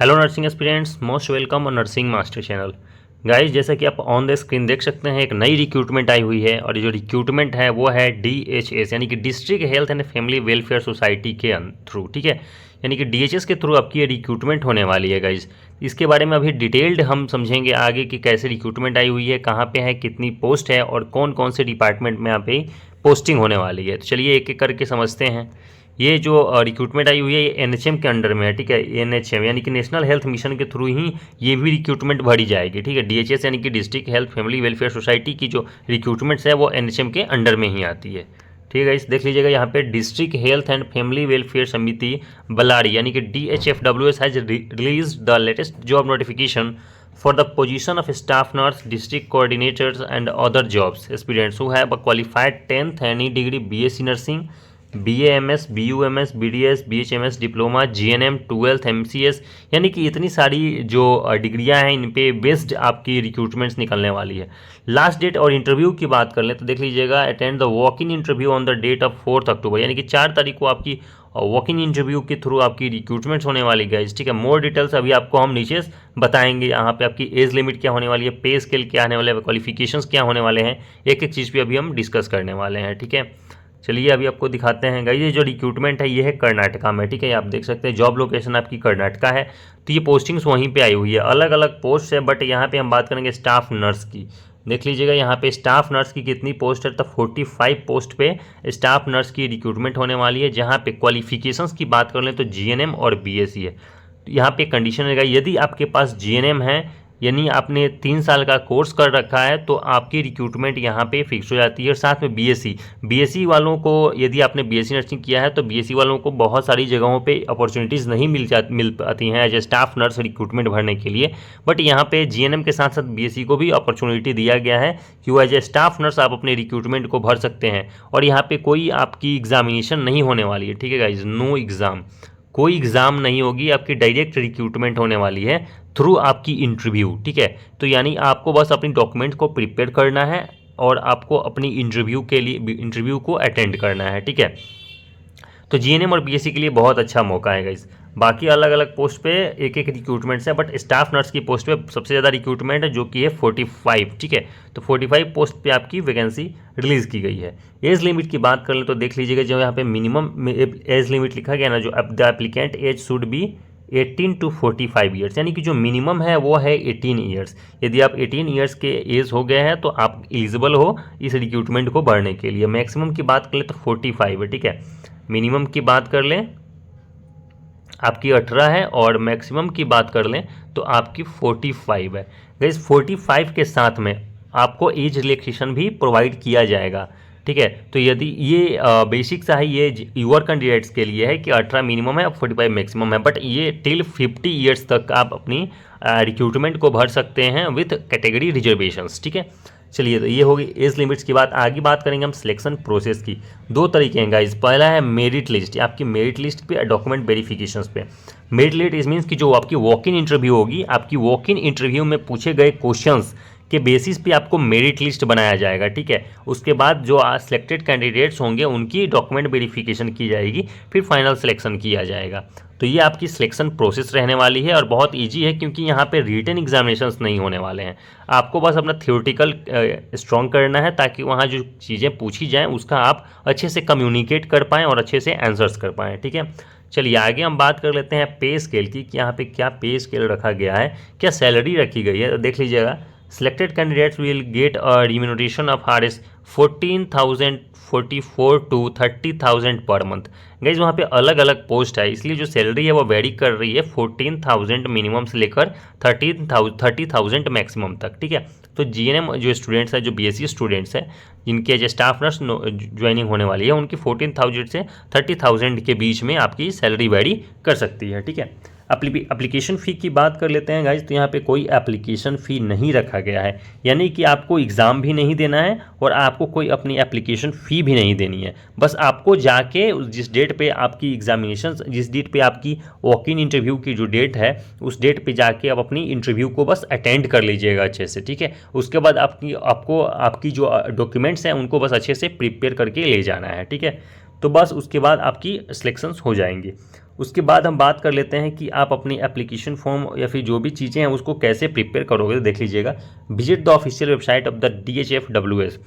Hello nursing aspirants, most welcome on nursing master channel. Guys, जैसा कि आप on the screen देख सकते हैं, एक नई रिक्रूटमेंट आई हुई है और ये जो रिक्रूटमेंट है वो है DHS यानी कि district health and family welfare society के थ्रू। ठीक है, यानी कि DHS के थ्रू आपकी ये रिक्रूटमेंट होने वाली है गाइस। इसके बारे में अभी डिटेल्ड हम समझेंगे आगे कि कैसे रिक्रूटमेंट आई हुई है, कहाँ पे है, कितनी पोस्ट है और कौन कौन से डिपार्टमेंट में यहाँ पे पोस्टिंग होने वाली है। तो चलिए एक एक करके समझते हैं। ये जो रिक्रूटमेंट आई हुई है ये NHM के अंडर में है। ठीक है, NHM यानी कि नेशनल हेल्थ मिशन के थ्रू ही ये भी रिक्रूटमेंट भरी जाएगी। ठीक है, DHS यानी कि district health family welfare society की जो रिक्रूटमेंट्स है वो NHM के अंडर में ही आती है। ठीक है, इस देख लीजिएगा यहाँ पे district health and family welfare समिति बल्लारी यानी कि DHFWS has release the latest job notification for the position of staff nurse, district coordinators and other jobs aspirants who have a qualified 10th any degree BSc nursing, BAMS, BUMS, BDS, BHMS diploma, GNM, 12th MCS यानी कि इतनी सारी जो डिग्रियां हैं इन पे based आपकी recruitments निकलने वाली है। लास्ट डेट और इंटरव्यू की बात कर लें तो देख लीजिएगा, attend the walk in interview on the date of 4 October यानी कि 4 तारीख को आपकी वॉक इन इंटरव्यू के थ्रू आपकी रिक्रूटमेंट्स होने वाली गाइस। ठीक है, मोर डिटेल्स अभी आपको हम नीचे बताएंगे। यहाँ पे आपकी एज लिमिट क्या होने वाली है, पे स्केल क्या आने वाले हैं, क्वालिफिकेशंस क्या होने वाले हैं, एक एक चीज़ पे अभी हम डिस्कस करने वाले हैं। ठीक है, चलिए अभी आपको दिखाते हैं गाइस। ये जो रिक्रूटमेंट है ये है कर्नाटका में। ठीक है, आप देख सकते हैं जॉब लोकेशन आपकी कर्नाटका है, तो ये पोस्टिंग्स वहीं पे आई हुई है। अलग अलग पोस्ट है बट यहाँ पे हम बात करेंगे स्टाफ नर्स की। देख लीजिएगा यहाँ पे स्टाफ नर्स की कितनी पोस्ट है, तो 45 पोस्ट पे स्टाफ नर्स की रिक्रूटमेंट होने वाली है। जहाँ पे क्वालिफिकेशंस की बात कर लें तो GNM और BSc है। तो यहाँ पे कंडीशन रहेगा, यदि आपके पास GNM है यानी आपने 3 साल का कोर्स कर रखा है तो आपकी रिक्रूटमेंट यहाँ पे फिक्स हो जाती है। और साथ में BSc वालों को, यदि आपने BSc नर्सिंग किया है तो BSc वालों को बहुत सारी जगहों पे अपॉर्चुनिटीज़ नहीं मिल पाती हैं as a staff nurse recruitment भरने के लिए। बट यहाँ पे GNM के साथ साथ BSc को भी अपॉर्चुनिटी दिया गया है कि वो एज ए स्टाफ नर्स आप अपने रिक्रूटमेंट को भर सकते हैं। और यहाँ पे कोई आपकी एग्जामिनेशन नहीं होने वाली है। ठीक है गाइज, नो एग्ज़ाम, कोई एग्ज़ाम नहीं होगी, आपकी डायरेक्ट रिक्रूटमेंट होने वाली है थ्रू आपकी इंटरव्यू। ठीक है, तो यानी आपको बस अपनी डॉक्यूमेंट को प्रिपेयर करना है और आपको अपनी इंटरव्यू के लिए इंटरव्यू को अटेंड करना है। ठीक है, तो GNM और BSc के लिए बहुत अच्छा मौका है गाइस। बाकी अलग अलग पोस्ट पे एक एक रिक्रूटमेंट्स है बट स्टाफ नर्स की पोस्ट पे सबसे ज़्यादा रिक्रूटमेंट है जो कि है 45। ठीक है, तो 45 पोस्ट पे आपकी वैकेंसी रिलीज़ की गई है। एज लिमिट की बात कर लें तो देख लीजिएगा, जो यहाँ पे मिनिमम एज लिमिट लिखा गया ना, जो the applicant age should be 18 to 45 years यानी कि जो मिनिमम है वो है 18 ईयर्स। यदि आप 18 ईयर्स के एज हो गए हैं तो आप एलिजिबल हो इस रिक्रूटमेंट को भरने के लिए। मैक्सिमम की बात कर लें तो 45 है। ठीक है, मिनिमम की बात कर लें आपकी 18 है और मैक्सिमम की बात कर लें तो आपकी 45 है। गाइस 45 के साथ में आपको एज रिलैक्सेशन भी प्रोवाइड किया जाएगा। ठीक है, तो यदि ये बेसिक सा है, ये यूआर कैंडिडेट्स के लिए है कि 18 मिनिमम है और 45 मैक्सिमम है, बट ये टिल 50 ईयर्स तक आप अपनी रिक्रूटमेंट को भर सकते हैं विथ कैटेगरी रिजर्वेशंस। ठीक है, चलिए तो ये होगी एज लिमिट्स की बात। आगे बात करेंगे हम सिलेक्शन प्रोसेस की। 2 तरीके हैं गाइज, पहला है मेरिट लिस्ट, आपकी मेरिट लिस्ट पे डॉक्यूमेंट वेरिफिकेशंस पे। मेरिट लिस्ट इस मीन्स कि जो आपकी वॉक इन इंटरव्यू होगी, आपकी वॉक इन इंटरव्यू में पूछे गए क्वेश्चंस के बेसिस पे आपको मेरिट लिस्ट बनाया जाएगा। ठीक है, उसके बाद जो सिलेक्टेड कैंडिडेट्स होंगे उनकी डॉक्यूमेंट वेरिफिकेशन की जाएगी, फिर फाइनल सिलेक्शन किया जाएगा। तो ये आपकी सिलेक्शन प्रोसेस रहने वाली है और बहुत इजी है क्योंकि यहाँ पे रिटन एग्जामिनेशंस नहीं होने वाले हैं। आपको बस अपना थियोरेटिकल स्ट्रॉन्ग करना है ताकि वहाँ जो चीज़ें पूछी जाएँ उसका आप अच्छे से कम्युनिकेट कर पाएँ और अच्छे से आंसर्स कर पाएँ। ठीक है, चलिए आगे हम बात कर लेते हैं पे स्केल की कि यहाँ पे क्या पे स्केल रखा गया है, क्या सैलरी रखी गई है। तो देख लीजिएगा, selected candidates will get a remuneration of Rs 14,044 to 30,000 per month. Guys वहाँ पे अलग अलग पोस्ट है इसलिए जो सैलरी है वो वेरी कर रही है 14,000 मिनिमम से लेकर 30,000 मैक्सिमम तक। ठीक है, तो GNM जो स्टूडेंट्स है, जो BSc स्टूडेंट्स हैं जिनके जो स्टाफ नर्स ज्वाइनिंग होने वाली है, उनकी 14,000 से 30,000 के बीच में आपकी सैलरी वेरी कर सकती है। ठीक है, एप्लीकेशन फ़ी की बात कर लेते हैं गाइज, तो यहाँ पे कोई एप्लीकेशन फ़ी नहीं रखा गया है, यानी कि आपको एग्ज़ाम भी नहीं देना है और आपको कोई अपनी एप्लीकेशन फ़ी भी नहीं देनी है। बस आपको जाके जिस डेट पे आपकी एग्जामिनेशन, जिस डेट पे आपकी वॉक इन इंटरव्यू की जो डेट है उस डेट पे जाके आप अपनी इंटरव्यू को बस अटेंड कर लीजिएगा अच्छे से। ठीक है, उसके बाद आपकी जो डॉक्यूमेंट्स हैं उनको बस अच्छे से प्रिपेयर करके ले जाना है। ठीक है, तो बस उसके बाद आपकी सिलेक्शंस हो जाएंगी। उसके बाद हम बात कर लेते हैं कि आप अपनी एप्लीकेशन फॉर्म या फिर जो भी चीज़ें हैं उसको कैसे प्रिपेयर करोगे। तो देख लीजिएगा, visit the official website of the DHFWS,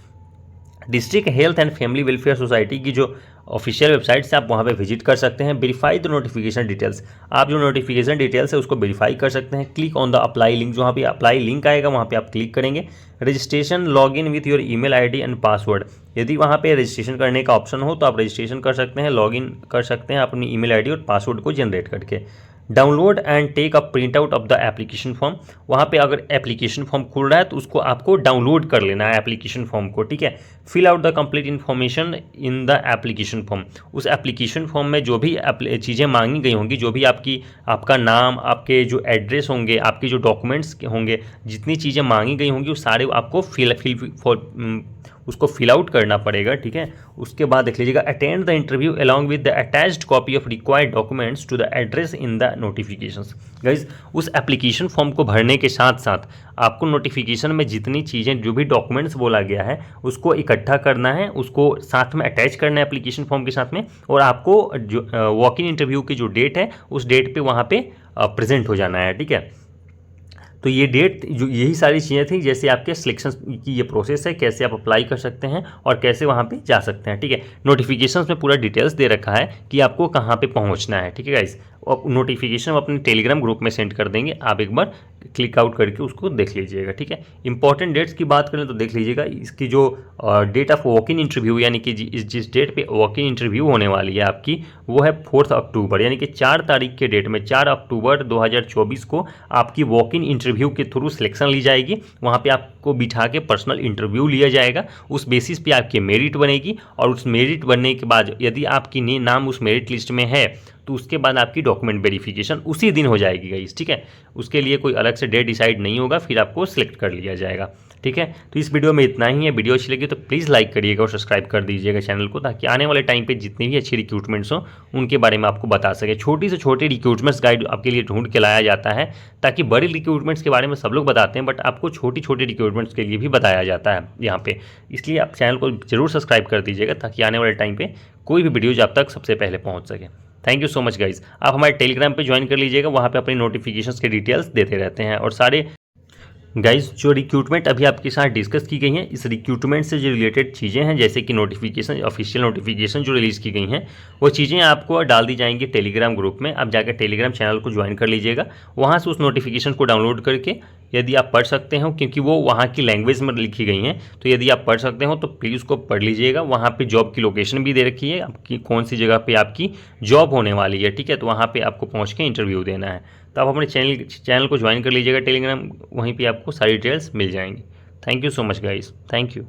district health and family welfare society की जो ऑफिशियल वेबसाइट से आप वहाँ पे विजिट कर सकते हैं। वेरीफाई द नोटिफिकेशन डिटेल्स, आप जो नोटिफिकेशन डिटेल्स है उसको वेरीफाई कर सकते हैं। Click on the apply link, जो वहाँ पे अप्लाई लिंक आएगा वहाँ पे आप क्लिक करेंगे। Registration, log in with your email ID and password, यदि वहाँ पे रजिस्ट्रेशन करने का ऑप्शन हो तो आप रजिस्ट्रेशन कर सकते हैं, लॉग इन कर सकते हैं अपनी ईमेल आईडी और पासवर्ड को जनरेट करके। Download and take a print out of the application form, वहाँ पे अगर एप्लीकेशन फॉर्म खुल रहा है तो उसको आपको डाउनलोड कर लेना है एप्लीकेशन फॉर्म को, ठीक है। Fill out the complete information in the application form, उस एप्लीकेशन फॉर्म में जो भी चीज़ें मांगी गई होंगी, जो भी आपका नाम, आपके जो एड्रेस होंगे, आपके जो डॉक्यूमेंट्स होंगे, जितनी चीज़ें मांगी गई होंगी वो सारे आपको उसको फिल आउट करना पड़ेगा, ठीक है। उसके बाद देख लीजिएगा, attend the interview along with the attached copy of required documents to the address in the notifications. Guys, उस एप्लीकेशन फॉर्म को भरने के साथ साथ आपको नोटिफिकेशन में जितनी चीज़ें, जो भी डॉक्यूमेंट्स बोला गया है उसको इकट्ठा करना है, उसको साथ में अटैच करना है एप्लीकेशन फॉर्म के साथ में, और आपको जो वॉक इन इंटरव्यू की जो डेट है उस डेट पे वहाँ पे प्रेजेंट हो जाना है, ठीक है। तो ये डेट, जो यही सारी चीज़ें थी, जैसे आपके सिलेक्शन की ये प्रोसेस है, कैसे आप अप्लाई कर सकते हैं और कैसे वहाँ पे जा सकते हैं, ठीक है। नोटिफिकेशंस में पूरा डिटेल्स दे रखा है कि आपको कहाँ पे पहुँचना है, ठीक है गाइस। और नोटिफिकेशन हम अपने टेलीग्राम ग्रुप में सेंड कर देंगे, आप एक बार क्लिक आउट करके उसको देख लीजिएगा, ठीक है। इंपॉर्टेंट डेट्स की बात करें तो देख लीजिएगा, इसकी जो date of walk in interview, यानी कि जिस डेट पे वॉक इन इंटरव्यू होने वाली है आपकी, वो है 4 अक्टूबर, यानी कि 4 तारीख के डेट में 4 अक्टूबर 2024 को आपकी वॉक इन इंटरव्यू के थ्रू सिलेक्शन ली जाएगी। वहाँ पे आपको बिठा के पर्सनल इंटरव्यू लिया जाएगा, उस बेसिस पे आपकी मेरिट बनेगी, और उस मेरिट बनने के बाद यदि आपकी नाम उस मेरिट लिस्ट में है तो उसके बाद आपकी डॉक्यूमेंट वेरिफिकेशन उसी दिन हो जाएगी गाइस, ठीक है। उसके लिए कोई अलग से डेट डिसाइड नहीं होगा, फिर आपको सिलेक्ट कर लिया जाएगा, ठीक है। तो इस वीडियो में इतना ही है। वीडियो अच्छी लगी तो प्लीज़ लाइक करिएगा और सब्सक्राइब कर दीजिएगा चैनल को, ताकि आने वाले टाइम पे जितनी भी अच्छी रिक्रूटमेंट्स हों उनके बारे में आपको बता सके। छोटी से छोटी रिक्रूटमेंट्स गाइड आपके लिए ढूंढ के लाया जाता है, ताकि बड़ी रिक्रूटमेंट्स के बारे में सब लोग बताते हैं, बट आपको छोटी छोटी रिक्रूटमेंट्स के लिए भी बताया जाता है यहाँ पे। इसलिए आप चैनल को जरूर सब्सक्राइब कर दीजिएगा, ताकि आने वाले टाइम पर कोई भी वीडियोज आप तक सबसे पहले पहुँच सके। Thank you so much guys. आप हमारे टेलीग्राम पे ज्वाइन कर लीजिएगा, वहाँ पे अपनी नोटिफिकेशंस के डिटेल्स देते रहते हैं। और सारे गाइज, जो रिक्रूटमेंट अभी आपके साथ डिस्कस की गई हैं, इस रिक्रूटमेंट से जो रिलेटेड चीज़ें हैं, जैसे कि नोटिफिकेशन, ऑफिशियल नोटिफिकेशन जो रिलीज़ की गई हैं, वो चीज़ें आपको डाल दी जाएंगी टेलीग्राम ग्रुप में। आप जाकर टेलीग्राम चैनल को ज्वाइन कर लीजिएगा, वहाँ से उस नोटिफिकेशन को डाउनलोड करके यदि आप पढ़ सकते हो, क्योंकि वो वहाँ की लैंग्वेज में लिखी गई हैं, तो यदि आप पढ़ सकते हो तो प्लीज़ उसको पढ़ लीजिएगा। वहाँ पे जॉब की लोकेशन भी दे रखी है, आपकी कौन सी जगह पे आपकी जॉब होने वाली है, ठीक है। तो वहाँ पे आपको पहुँच के इंटरव्यू देना है। तो आप अपने चैनल को ज्वाइन कर लीजिएगा टेलीग्राम, वहीं पे आपको सारी डिटेल्स मिल जाएंगी। Thank you so much guys, thank you.